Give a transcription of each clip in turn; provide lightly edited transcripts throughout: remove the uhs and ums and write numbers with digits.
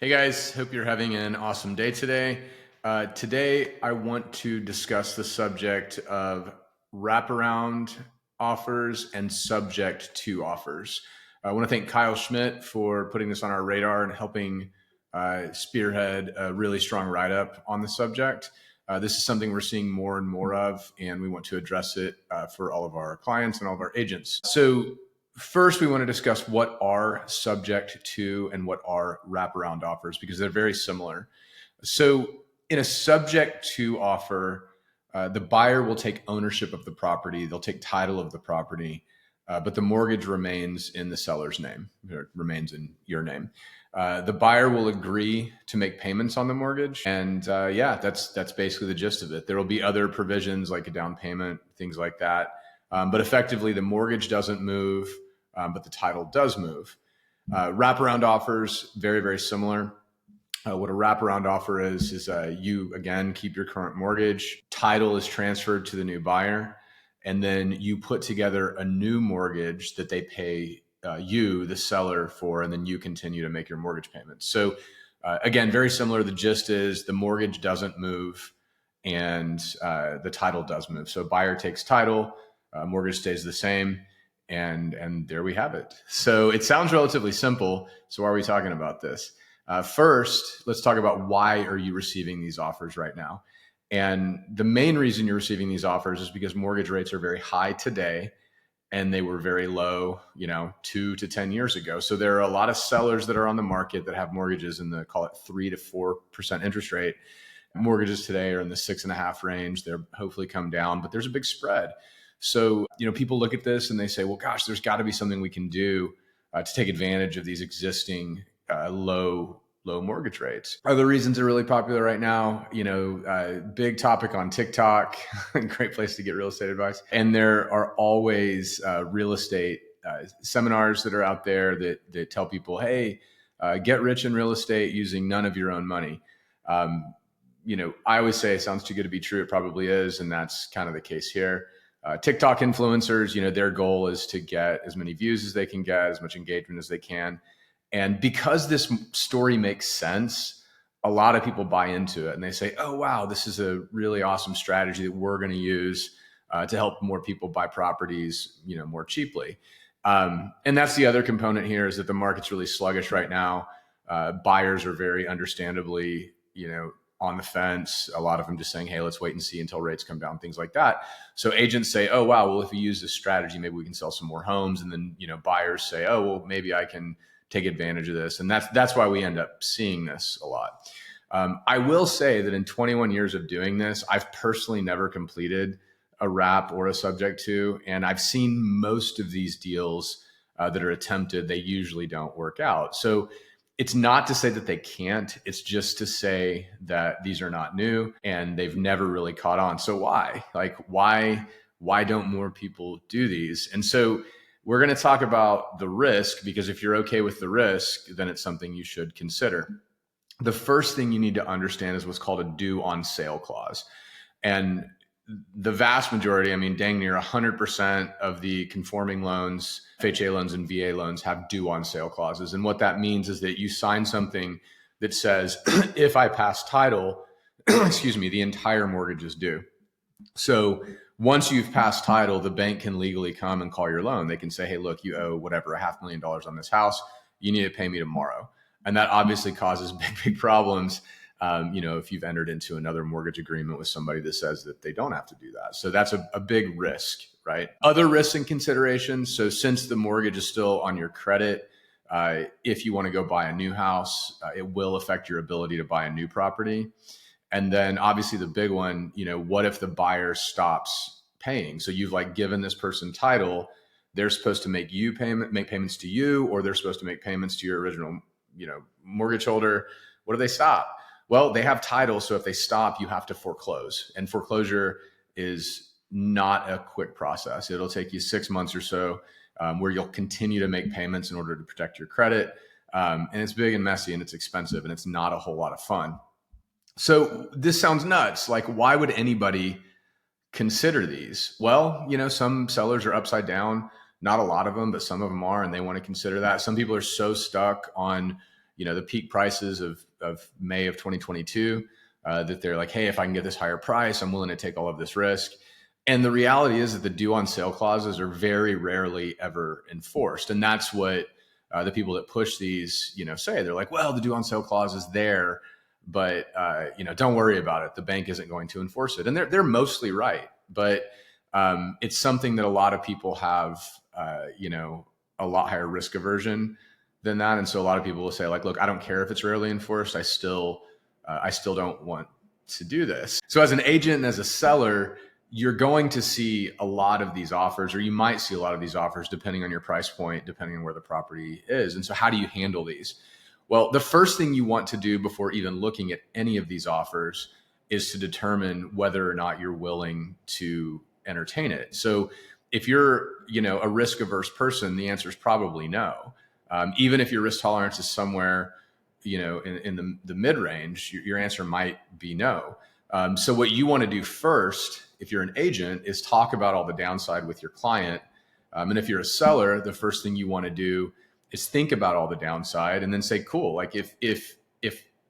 Hey guys, hope you're having an awesome day today. Today, I want to discuss the subject of wraparound offers and subject to offers. I want to thank Kyle Schmidt for putting this on our radar and helping spearhead a really strong write-up on the subject. This is something we're seeing more and more of, and we want to address it for all of our clients and all of our agents. So first, we want to discuss what are subject to and what are wraparound offers because they're very similar. So, in a subject to offer, the buyer will take ownership of the property, they'll take title of the property, but the mortgage remains in the seller's name, or remains in your name. The buyer will agree to make payments on the mortgage, and that's basically the gist of it. There will be other provisions like a down payment, things like that. But effectively, the mortgage doesn't move, but the title does move. Wraparound offers, very, very similar. What a wraparound offer is you, again, keep your current mortgage. Title is transferred to the new buyer. And then you put together a new mortgage that they pay you, the seller, for, and then you continue to make your mortgage payments. So again, very similar. The gist is the mortgage doesn't move and the title does move. So buyer takes title, mortgage stays the same, and there we have it. So it sounds relatively simple. So why are we talking about this? First, let's talk about why are you receiving these offers right now? And the main reason you're receiving these offers is because mortgage rates are very high today, and they were very low, 2 to 10 years ago. So there are a lot of sellers that are on the market that have mortgages in the, call it 3 to 4% interest rate. Mortgages today are in the 6.5 range. They're hopefully come down, but there's a big spread. So, people look at this and they say, well, gosh, there's got to be something we can do to take advantage of these existing low mortgage rates. Other reasons are really popular right now, big topic on TikTok, great place to get real estate advice. And there are always real estate seminars that are out there that tell people, hey, get rich in real estate using none of your own money. I always say it sounds too good to be true. It probably is. And that's kind of the case here. TikTok influencers, their goal is to get as many views as they can get, as much engagement as they can. And because this story makes sense, a lot of people buy into it and they say, oh, wow, this is a really awesome strategy that we're going to use to help more people buy properties, more cheaply. And that's the other component here is that the market's really sluggish right now. Buyers are very understandably, on the fence. A lot of them just saying, hey, let's wait and see until rates come down, things like that. So agents say, oh, wow, well, if we use this strategy, maybe we can sell some more homes. And then, buyers say, oh, well, maybe I can take advantage of this. And that's why we end up seeing this a lot. I will say that in 21 years of doing this, I've personally never completed a wrap or a subject to, and I've seen most of these deals that are attempted, they usually don't work out. So it's not to say that they can't, it's just to say that these are not new and they've never really caught on. So why? Why don't more people do these? And so we're going to talk about the risk, because if you're okay with the risk, then it's something you should consider. The first thing you need to understand is what's called a due on sale clause. And the vast majority, dang near 100% of the conforming loans, FHA loans and VA loans have due on sale clauses. And what that means is that you sign something that says, if I pass title, the entire mortgage is due. So once you've passed title, the bank can legally come and call your loan. They can say, hey, look, you owe whatever, $500,000 on this house. You need to pay me tomorrow. And that obviously causes big problems. If you've entered into another mortgage agreement with somebody that says that they don't have to do that. So that's a big risk, right? Other risks and considerations. So since the mortgage is still on your credit, if you want to go buy a new house, it will affect your ability to buy a new property. And then obviously the big one, what if the buyer stops paying? So you've given this person title, they're supposed to make payments to you, or they're supposed to make payments to your original, mortgage holder. What do they stop? Well, they have title. So if they stop, you have to foreclose. And foreclosure is not a quick process. It'll take you 6 months or so where you'll continue to make payments in order to protect your credit. And it's big and messy and it's expensive and it's not a whole lot of fun. So this sounds nuts. Why would anybody consider these? Well, some sellers are upside down. Not a lot of them, but some of them are, and they want to consider that. Some people are so stuck on, the peak prices of May of 2022, that they're like, hey, if I can get this higher price, I'm willing to take all of this risk. And the reality is that the due on sale clauses are very rarely ever enforced. And that's what the people that push these, say. They're like, well, the due on sale clause is there, but don't worry about it. The bank isn't going to enforce it. And they're mostly right. But it's something that a lot of people have, a lot higher risk aversion than that. And so a lot of people will say, like, look, I don't care if it's rarely enforced. I still don't want to do this. So as an agent and as a seller, you're going to see a lot of these offers, or you might see a lot of these offers depending on your price point, depending on where the property is. And so how do you handle these? Well, the first thing you want to do before even looking at any of these offers is to determine whether or not you're willing to entertain it. So if you're, a risk averse person, the answer is probably no. Even if your risk tolerance is somewhere, in the mid range, your answer might be no. So what you want to do first, if you're an agent, is talk about all the downside with your client. And if you're a seller, the first thing you want to do is think about all the downside and then say, cool, like if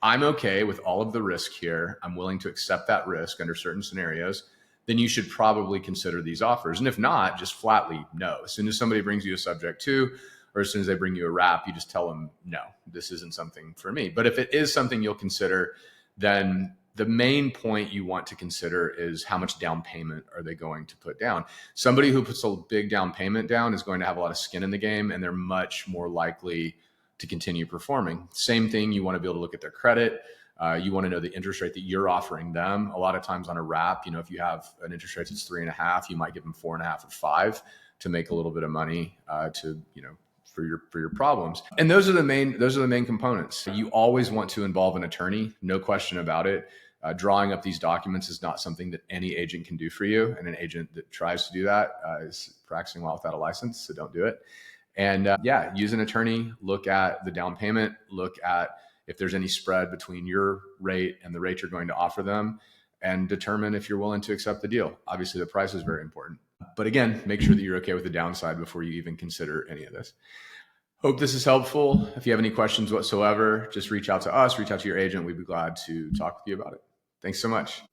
I'm okay with all of the risk here, I'm willing to accept that risk under certain scenarios, then you should probably consider these offers. And if not, just flatly no. As soon as somebody brings you a subject to, or as soon as they bring you a wrap, you just tell them, no, this isn't something for me. But if it is something you'll consider, then the main point you want to consider is how much down payment are they going to put down. Somebody who puts a big down payment down is going to have a lot of skin in the game, and they're much more likely to continue performing. Same thing, you want to be able to look at their credit. You want to know the interest rate that you're offering them. A lot of times on a wrap, if you have an interest rate that's 3.5, you might give them 4.5 or 5 to make a little bit of money for your problems. And those are the main components. You always want to involve an attorney, no question about it. Drawing up these documents is not something that any agent can do for you. And an agent that tries to do that is practicing law without a license, so don't do it. And use an attorney, look at the down payment, look at if there's any spread between your rate and the rate you're going to offer them, and determine if you're willing to accept the deal. Obviously, the price is very important. But again, make sure that you're okay with the downside before you even consider any of this. Hope this is helpful. If you have any questions whatsoever, just reach out to us, reach out to your agent. We'd be glad to talk with you about it. Thanks so much.